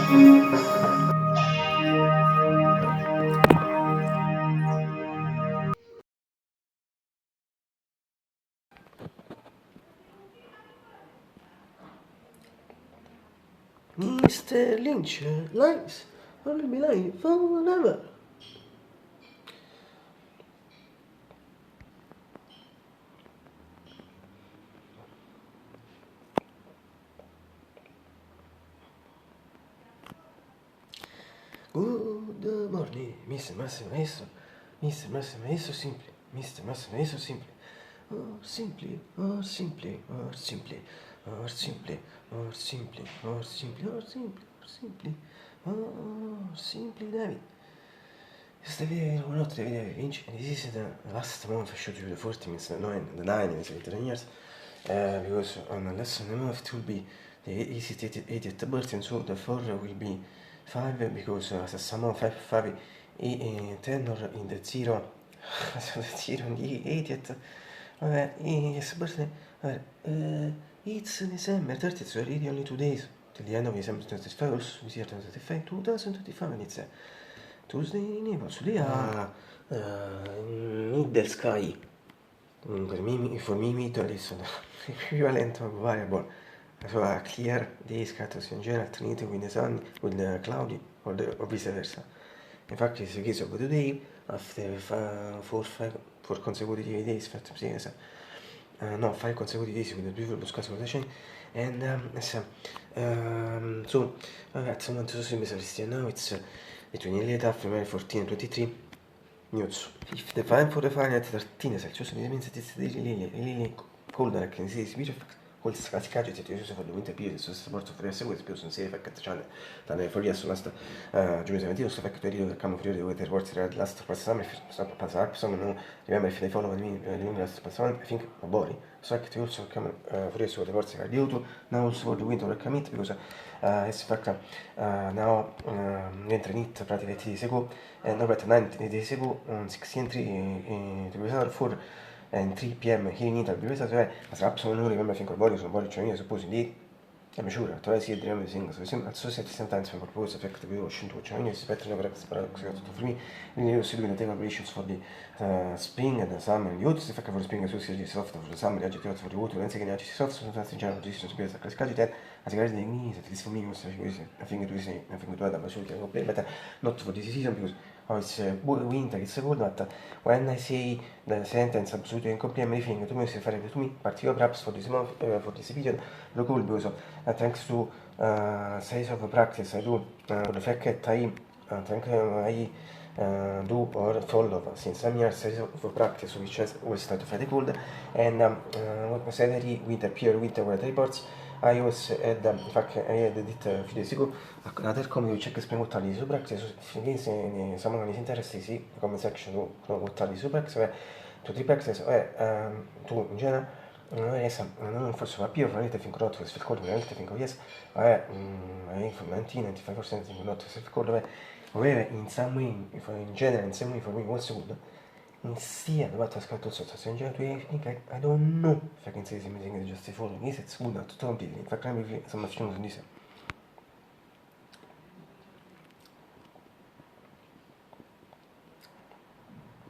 Mr. Lynch likes will be lying forever. Good morning, Mr. Massimo Esso. Mr. Massimo Esso simply. Mr. Massimo Esso simply. Or simply, or simply, or simply, or simply, or simply, or simply, or simply, or simply, or simply, David. Yesterday, one of the video inch, and this is the last month I showed you the 40 minutes, the 9 minutes of 10 years, because on the lesson month it will be the easy 80th birthday, so the 4 will be 5 because the sum of 5 10 or in the 0, so the 0 in the 80th, his birthday, it's December 30th, so really only 2 days till the end of December 25, also this year 2025, and it's Tuesday in Naples, today middle sky. For me, middle is the equivalent of variable. So a clear day scatters in general, alternating with the sun, with the cloudy, or vice versa. In fact, it's the case of today, after 4 consecutive days, 5 consecutive days with the beautiful sky rotation, and so at some point, so now it's between 14 and 23 newts. If the time for the Fahrenheit 13 Celsius, it means that it's really colder. I can see this video called classic it is for the winter period, so support for the sequence because non si effect channel dalle foglie sulla giugno 17 so effect periodo del cambio periodo with the words read last past summer some no remember if they follow me during last past summer I think body so effect also come for the words read due to now also for the winter will come it because it's fact now mentre nit praticamente ago and over 9 days ago on 16 to 4 and 3 p.m. here in Italy, because as absolutely no remember think about it, so body training, I suppose indeed. I'm sure, I try to see the remember thing, so at society sometimes when propose effect we watching to Chinese, it's better never for me. We also do the take issues for the spring and the summer. You also effect for spring associated soft for the summer, agitated for the water, and second agitated soft, so that's in general, this is space, a classic agitated, as regards the English, at least for me, also, I think it was nothing to add, I'm sure you can but not for this season because it's winter, it's cold, but when I say the sentence absolutely incomplete, everything to me is referring to me, particularly perhaps for this month, for this period, the cold because thanks to size of practice I do, the fact that I do or follow since some years size of practice which has always started to fight the cold, and considering winter period, winter weather reports, I was had, in fact, I had it a few days ago, another comment which I can what is practice, if someone is interested, see the comment section to what is practice, to the practice, to in general, non forse va più, veramente fin corretto, se il veramente fin yes, I from 95% think not se il code, in some way, in general, in some way for me, what's good. Instead, what I scattered so in general, I don't know if I can say the same thing just before. Yes, it's good, not completely. In fact, I'm really some of this.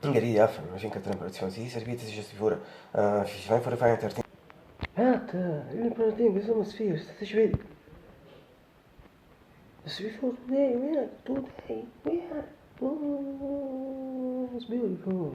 Magari after, I think at the temperature, si servite just before, if you find for the final 13. Il problema sono spheres, state ci vedi? Just before today, oh, it's beautiful.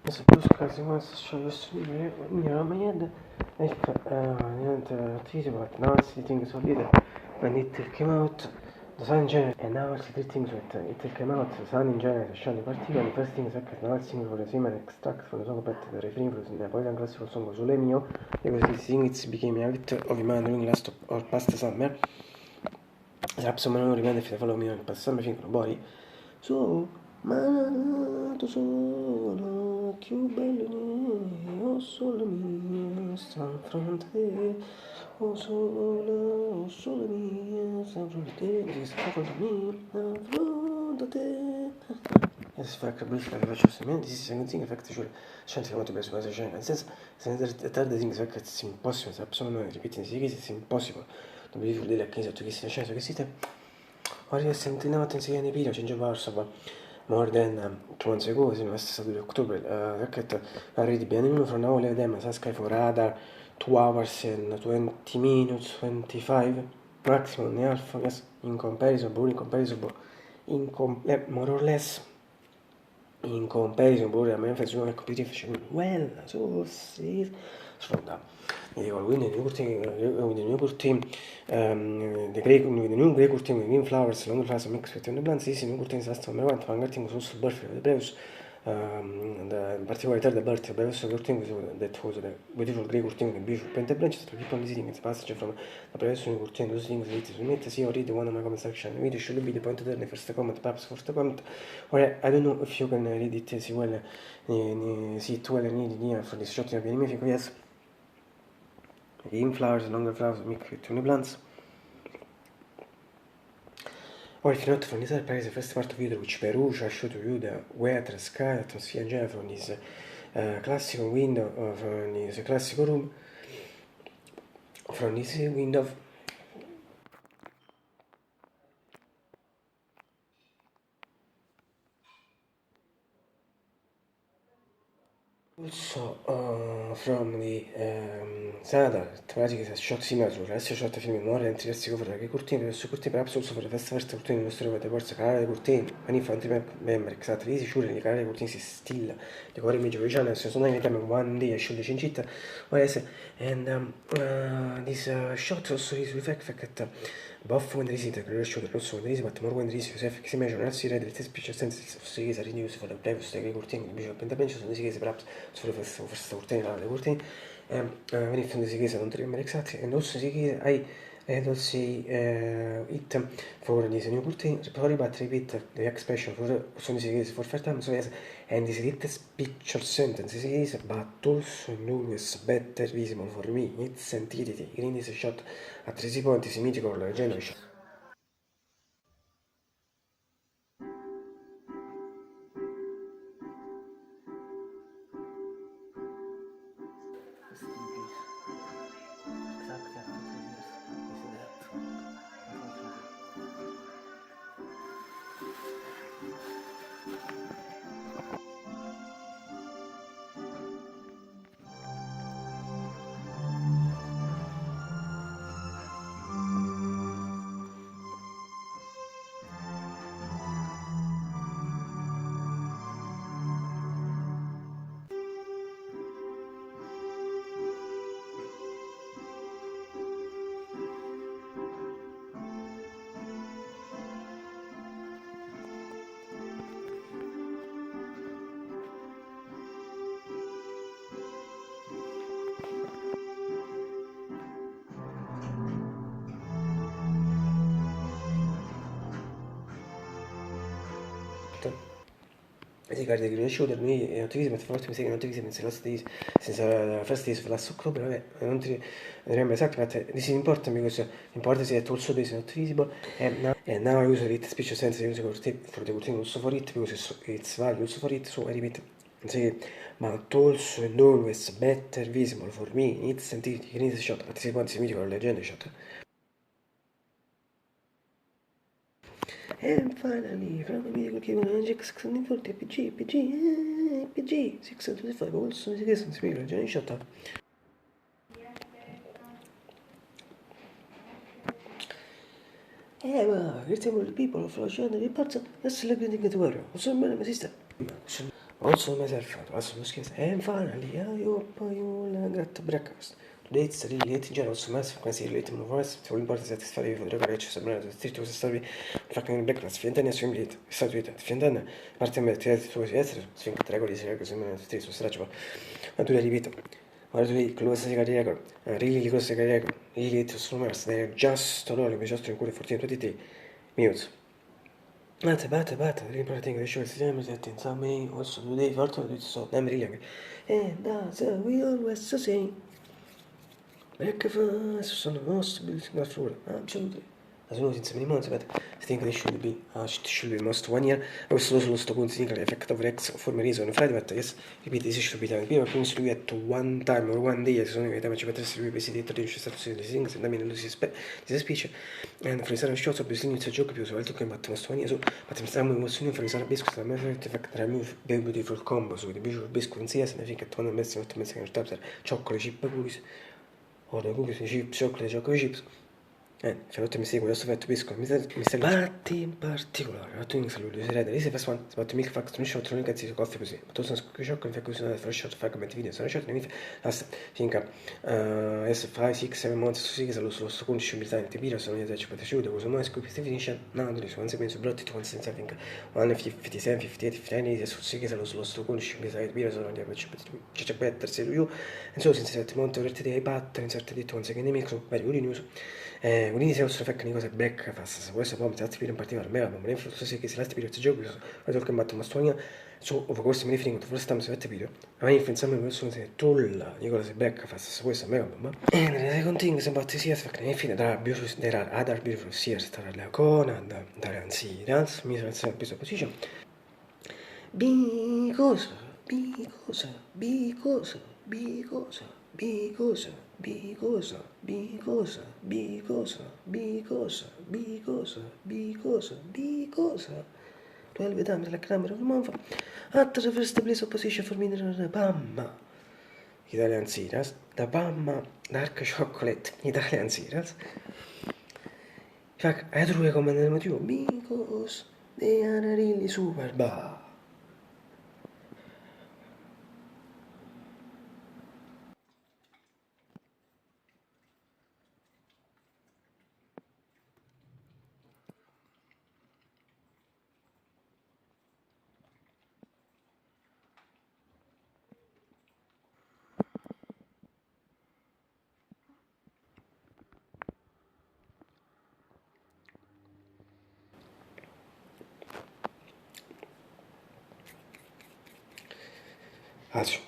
Adesso più scarsi questo c'è questo mio man niente tisi but now it's sitting so little when it came out The sun in January, and now also three things with it came out. The sun in January, the shiny particle. The first thing is that now it's for the semen extract from the song pet the refrain from the Napoleon classical song Sole Mio. Because this thing it became a hit of a man during last or past summer. Perhaps someone will remember if they follow me on past summer, fingono poi. So, malato solo, più bello oh sole mio, sta fronte. Oh sole mio, sta fronte te, sta fronte mia, fronte te. Yes, vaak brief naar de watjes. Men, die zijn dingen vaak te juren. Schijnt gewoon te best wel zijn. En sinds zijn er derde dingen vaak het is impossible. Het is absoluut repeating series. Het is impossible. Dan ben je voor de lekker zo te kiezen. En zo kiezen. Ora je senti na atenție ne video. C'è già varsa more than 2 months ago. Sino questo è stato di ottobre. Vaak already bene. From now le dem. Sa Sky for radar 2 hours and 20 minutes 25 maximum ne alpha. Yes, in comparison, more or less. In comparison, pure a me faccio una computer faccio well, so sì, sfonda. E dico, quindi the new team, the new Grey team, Green Flowers, Long Flowers mix with the plants, sì, new team sta me quanto magari tengo sul birth the previous in particolare the birth the previous team that was the beautiful Grey team and beautiful painted branches to keep on visiting its passage from the previous new team those things that to meet see already one of my comment section video should be the point there in the first comment perhaps first comment or I don't know if you can read it see well see it well need for this shot of the enemy yes green flowers longer flowers mix with new plants. Or if not from this Paris, the first part of video which Peru showed to you the weather, sky, atmosphere in general from this classical window, from this classical room, from this window. Also from the satellite, pratically a shot similar to rest shot film more and interesting over the curtain, the curtain perhaps also for the first curtain in the story of the words carare curtain, and if I remember exactly, easy sure the carare curtain is still the core image original, so sono time one day I should the cincita, yes, and this shot also is with effect buff when there is the creation of also when there is but more when there is if measure not see read the picture sense of series are reduced for the previous the curtain the bishop intervention so this case perhaps so first curtain the curtain when if in this case I don't remember exactly and also this case I also it for this new curtain sorry but repeat the expression for so this case for first time so yes and this is picture sentence is but also always better visible for me it's entity green is a shot a 3 point si mitico con la generation. Si carica di cresciuto, noi attivismo e forti mi seguono attivismo senza fastidioso per la october, vabbè, non ti remember exactly, but this is important because important is that also this is not visible and now I use it special sense use for the routine also for it because it's value also for it, so I repeat say but also and always better visible for me it's entity green shot partecipanti si con la legenda shot. And finally, from the video came on Ajax 640 PG 625 also si chiede si la Johnny shot up. Ma restiamo il people of Ocean riparsa adesso la grande categoria also my sister also myself also schiesa and finally I hope you will get breakfast Dates really in general so massive frequency related to voice so important satisfy for the coverage so brand the street was story fucking background fiendania swim lead statuita fiendana parte me te su essere swing regoli si regole sembra street su straccio ma tu le ripeto guarda lì close si carica really close si carica really to sumers they just allora mi just in cui 14 minutes Bate, riparting the show system that in some way also today for to so I'm really and that's we always say breakfast sono most beautiful fruit absolutely as soon as it's minimum but I think they should be most 1 year also sullo sto consiglio effect of Rex for me reason Friday but yes repeat this should be done prima quindi lui at one time or one day sono in età ci potresti lui pesi dentro di stato di things and I mean Lucy speech and for example shows up in the joke più solito che batte most 1 year so but mi stiamo emozioni for example biscuit the effect that remove beautiful combo so the beautiful biscuit insieme I think at one mess with messing on top chocolate chip cookies or the cookies chips chocolate chips Charlotte mi segue, adesso fatto bisco, mi sta Batti in particolare, la tua salute, si rende, lì si fa swan, si batte mica faccio, non c'è altro che si coffee così, ma tu sono sciocco, in così, non fa short, fa come video, sono short, mi fa, finca, adesso 5, 6, 7 months, su sì, lo sto 15 miliardi di birra, sono io ci potete sciudere, cosa mai scopi, si finisce, no, non so, anzi penso, però ti tu senza finca, 157, 58, 59, su sì, lo sto 15 miliardi di birra, sono andiamo, c'è per terzo io, insomma, senza 7 months, veramente dei pattern, in certi detto, anzi che ne micro, vari, uri news, quindi se vostro fecca cose black fast se questo poi mi in particolare me ma ne fatto se che se l'altro video gioco ho detto che matto ma storia su o questo mi riferisco forse stiamo se video ma mi influenzami questo se tolla di cose black fast se questo me ma e nelle seconde thing se batte sia fecca ne fine da beautiful there are other beautiful seers stare la cona da anzi dance mi sono sempre preso position because tu hai vedere la camera non fa after the first place of position for me bamma Italian Cereals da bamma dark chocolate Italian Cereals Fuck, I drew a comment nel motivo because they are really super bad.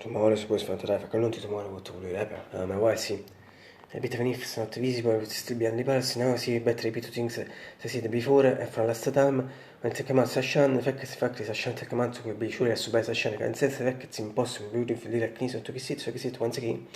Tomorrow is supposed to drive. I can't tomorrow what to do. My wife see. A bit of an if it's not visible, it still be on the bus. Now see better repeat things as see the before and from last time. When take out Sashan, the fact is Sashan take out to be sure as to buy Sashan. And since the fact it's impossible, beautiful direct knees to kiss it, so kiss it once again.